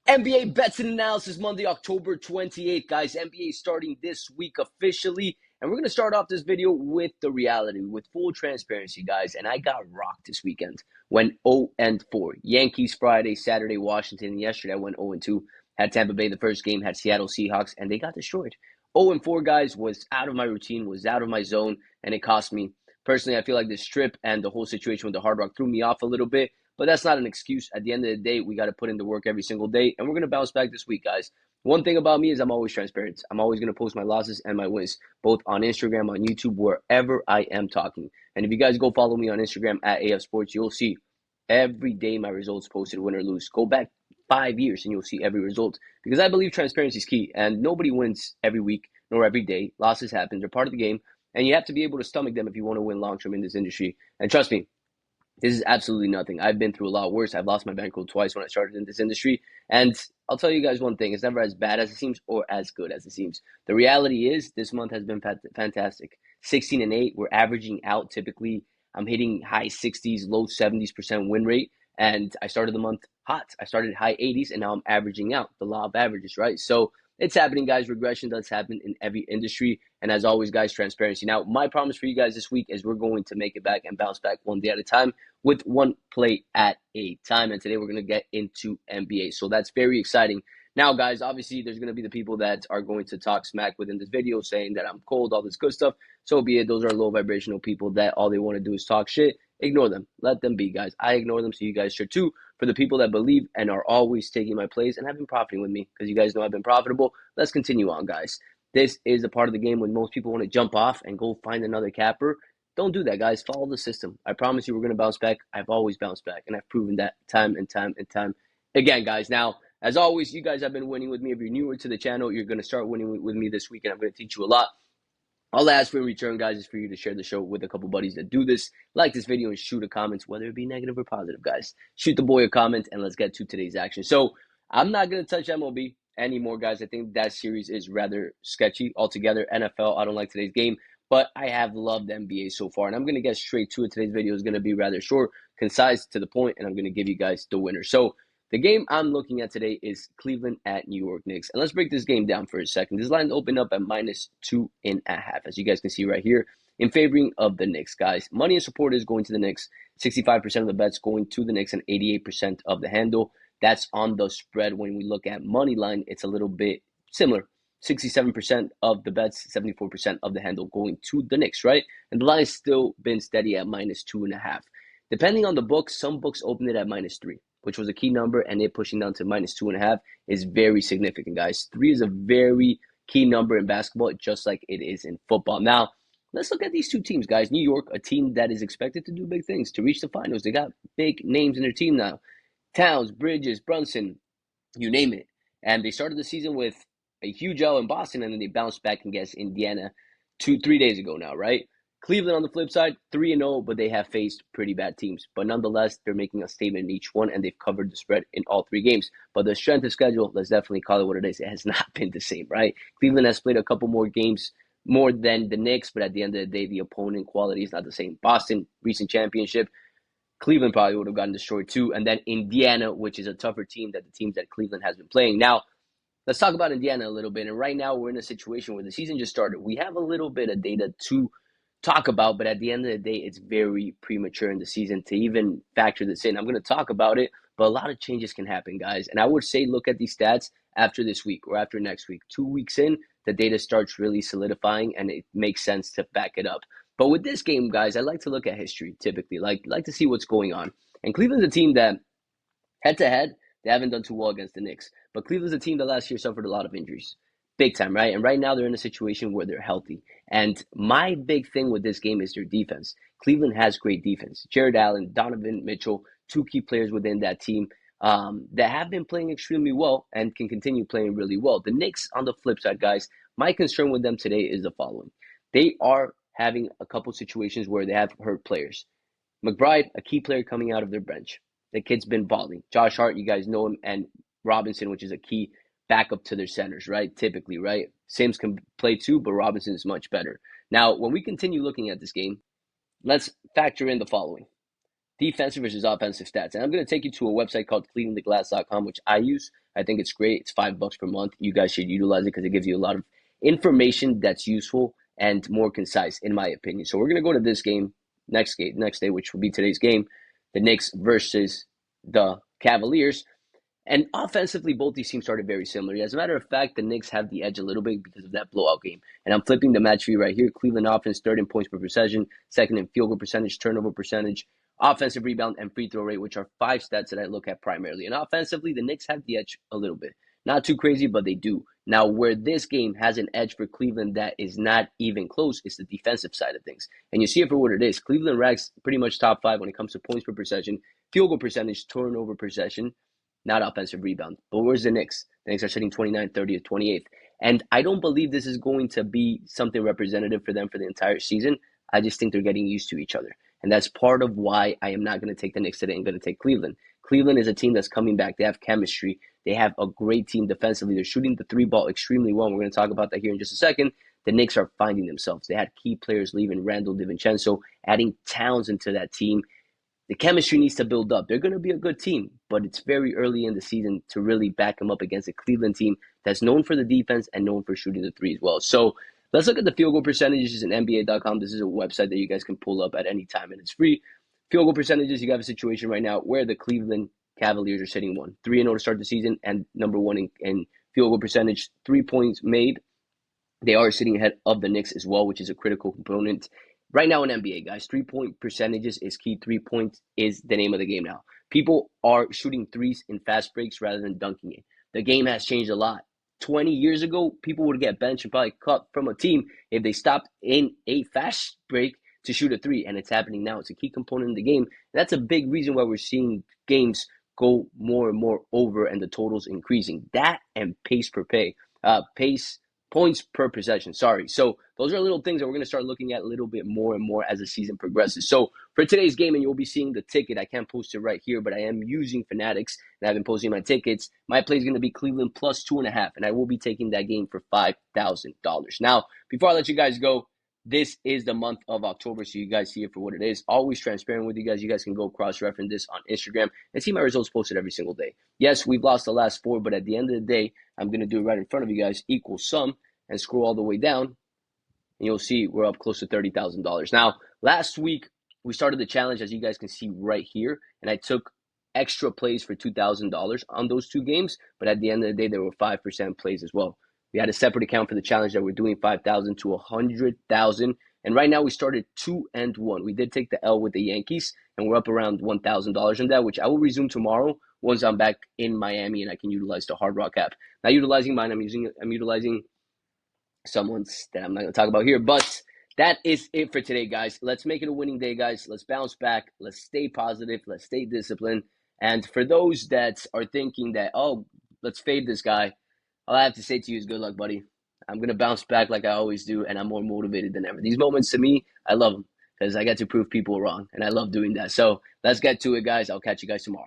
NBA bets and analysis Monday, October 28th, guys. NBA starting this week officially. And we're going to start off this video with the reality, with full transparency, guys. And I got rocked this weekend. Went 0-4. Yankees Friday, Saturday, Washington. Yesterday I went 0-2. Had Tampa Bay the first game, had Seattle Seahawks, and they got destroyed. 0-4, guys, was out of my routine, was out of my zone, and it cost me. Personally, I feel like this trip and the whole situation with the Hard Rock threw me off a little bit. But that's not an excuse. At the end of the day, we got to put in the work every single day, and we're going to bounce back this week, guys. One thing about me is I'm always transparent. I'm always going to post my losses and my wins, both on Instagram, on YouTube, wherever I am talking. And if you guys go follow me on Instagram at AF Sports, you'll see every day my results posted, win or lose. Go back 5 years and you'll see every result, because I believe transparency is key, and nobody wins every week nor every day. Losses happen. They're part of the game, and you have to be able to stomach them if you want to win long-term in this industry. And trust me, this is absolutely nothing. I've been through a lot worse. I've lost my bankroll twice when I started in this industry. And I'll tell you guys one thing. It's never as bad as it seems or as good as it seems. The reality is this month has been fantastic. 16-8. We're averaging out typically. I'm hitting high 60s, low 70s% win rate. And I started the month hot. I started high 80s, and now I'm averaging out. The law of averages, right? So it's happening, guys. Regression does happen in every industry. And as always, guys, transparency. Now, my promise for you guys this week is we're going to make it back and bounce back one day at a time, with one play at a time. And today we're going to get into NBA. So that's very exciting. Now, guys, obviously there's going to be the people that are going to talk smack within this video, saying that I'm cold, all this good stuff. So be it. Those are low vibrational people that all they want to do is talk shit. Ignore them. Let them be, guys. I ignore them, so you guys should too. For the people that believe and are always taking my plays and have been profiting with me, because you guys know I've been profitable, let's continue on, guys. This is a part of the game when most people want to jump off and go find another capper. Don't do that, guys. Follow the system. I promise you we're going to bounce back. I've always bounced back, and I've proven that time and time and time again, guys. Now, as always, you guys have been winning with me. If you're newer to the channel, you're going to start winning with me this week, and I'm going to teach you a lot. All I ask for in return, guys, is for you to share the show with a couple buddies that do this. Like this video and shoot a comment, whether it be negative or positive, guys. Shoot the boy a comment, and let's get to today's action. So I'm not going to touch MLB anymore, guys. I think that series is rather sketchy altogether. NFL, I don't like today's game, but I have loved NBA so far, and I'm going to get straight to it. Today's video is going to be rather short, concise, to the point, and I'm going to give you guys the winner. So the game I'm looking at today is Cleveland at New York Knicks. And let's break this game down for a second. This line opened up at -2.5, as you guys can see right here, in favoring of the Knicks, guys. Money and support is going to the Knicks. 65% of the bets going to the Knicks and 88% of the handle. That's on the spread. When we look at money line, it's a little bit similar. 67% of the bets, 74% of the handle going to the Knicks, right? And the line's still been steady at -2.5. Depending on the books, some books open it at -3, which was a key number, and it pushing down to -2.5 is very significant, guys. 3 is a very key number in basketball, just like it is in football. Now, let's look at these two teams, guys. New York, a team that is expected to do big things, to reach the finals. They got big names in their team now. Towns, Bridges, Brunson, you name it. And they started the season with a huge L in Boston, and then they bounced back against Indiana 3 days ago now, right? Cleveland on the flip side, 3-0, but they have faced pretty bad teams. But nonetheless, they're making a statement in each one, and they've covered the spread in all 3 games. But the strength of schedule, let's definitely call it what it is. It has not been the same, right? Cleveland has played a couple more games more than the Knicks, but at the end of the day, the opponent quality is not the same. Boston, recent championship. Cleveland probably would have gotten destroyed too. And then Indiana, which is a tougher team than the teams that Cleveland has been playing. Now, let's talk about Indiana a little bit. And right now, we're in a situation where the season just started. We have a little bit of data to talk about, but at the end of the day, it's very premature in the season to even factor this in. I'm going to talk about it, but a lot of changes can happen, guys. And I would say look at these stats after this week or after next week. 2 weeks in, the data starts really solidifying, and it makes sense to back it up. But with this game, guys, I like to look at history typically, like to see what's going on. And Cleveland's a team that, head to head, they haven't done too well against the Knicks. But Cleveland's a team that last year suffered a lot of injuries. Big time, right? And right now they're in a situation where they're healthy. And my big thing with this game is their defense. Cleveland has great defense. Jared Allen, Donovan Mitchell, 2 key players within that team that have been playing extremely well and can continue playing really well. The Knicks, on the flip side, guys, my concern with them today is the following. They are having a couple situations where they have hurt players. McBride, a key player coming out of their bench. The kid's been balling. Josh Hart, you guys know him, and Robinson, which is a key backup to their centers, right? Typically, right? Sims can play too, but Robinson is much better. Now, when we continue looking at this game, let's factor in the following. defensive versus offensive stats. And I'm going to take you to a website called cleaningtheglass.com, which I use. I think it's great. It's $5 per month. You guys should utilize it because it gives you a lot of information that's useful and more concise, in my opinion. So we're going to go to this game, next day, which will be today's game, the Knicks versus the Cavaliers. And offensively, both these teams started very similar. As a matter of fact, the Knicks have the edge a little bit because of that blowout game. And I'm flipping the match for you right here. Cleveland offense, third in points per possession, second in field goal percentage, turnover percentage, offensive rebound, and free throw rate, which are 5 stats that I look at primarily. And offensively, the Knicks have the edge a little bit. Not too crazy, but they do. Now, where this game has an edge for Cleveland that is not even close is the defensive side of things. And you see it for what it is. Cleveland ranks pretty much top 5 when it comes to points per possession, field goal percentage, turnover possession, not offensive rebound. But where's the Knicks? The Knicks are sitting 29th, 30th, 28th. And I don't believe this is going to be something representative for them for the entire season. I just think they're getting used to each other. And that's part of why I am not going to take the Knicks today. I'm going to take Cleveland. Cleveland is a team that's coming back. They have chemistry. They have a great team defensively. They're shooting the 3 ball extremely well. And we're going to talk about that here in just a second. The Knicks are finding themselves. They had key players leaving, Randall DiVincenzo, adding Towns into that team. The chemistry needs to build up. They're going to be a good team, but it's very early in the season to really back them up against a Cleveland team that's known for the defense and known for shooting the 3 as well. So let's look at the field goal percentages in NBA.com. This is a website that you guys can pull up at any time, and it's free. Field goal percentages, you have a situation right now where the Cleveland Cavaliers are sitting 3-0 to start the season, and number 1 in field goal percentage, 3 points made. They are sitting ahead of the Knicks as well, which is a critical component. Right now in NBA, guys, 3-point percentages is key. 3 points is the name of the game now. People are shooting threes in fast breaks rather than dunking it. The game has changed a lot. 20 years ago, people would get benched and probably cut from a team if they stopped in a fast break to shoot a 3, and it's happening now. It's a key component in the game. That's a big reason why we're seeing games go more and more over and the totals increasing. That and points per possession. So those are little things that we're going to start looking at a little bit more and more as the season progresses. So for today's game, and you'll be seeing the ticket, I can't post it right here, but I am using Fanatics, and I've been posting my tickets. My play is going to be Cleveland plus 2.5, and I will be taking that game for $5,000. Now, before I let you guys go, this is the month of October, so you guys see it for what it is. Always transparent with you guys. You guys can go cross-reference this on Instagram and see my results posted every single day. Yes, we've lost the last 4, but at the end of the day, I'm going to do it right in front of you guys, equal sum, and scroll all the way down, and you'll see we're up close to $30,000. Now, last week, we started the challenge, as you guys can see right here, and I took extra plays for $2,000 on those 2 games, but at the end of the day, there were 5% plays as well. We had a separate account for the challenge that we're doing 5,000 to 100,000. And right now we started 2-1. We did take the L with the Yankees, and we're up around $1,000 in that, which I will resume tomorrow once I'm back in Miami and I can utilize the Hard Rock app. Not utilizing mine, I'm utilizing someone's that I'm not going to talk about here. But that is it for today, guys. Let's make it a winning day, guys. Let's bounce back. Let's stay positive. Let's stay disciplined. And for those that are thinking that, oh, let's fade this guy, all I have to say to you is good luck, buddy. I'm going to bounce back like I always do, and I'm more motivated than ever. These moments, to me, I love them because I get to prove people wrong, and I love doing that. So let's get to it, guys. I'll catch you guys tomorrow.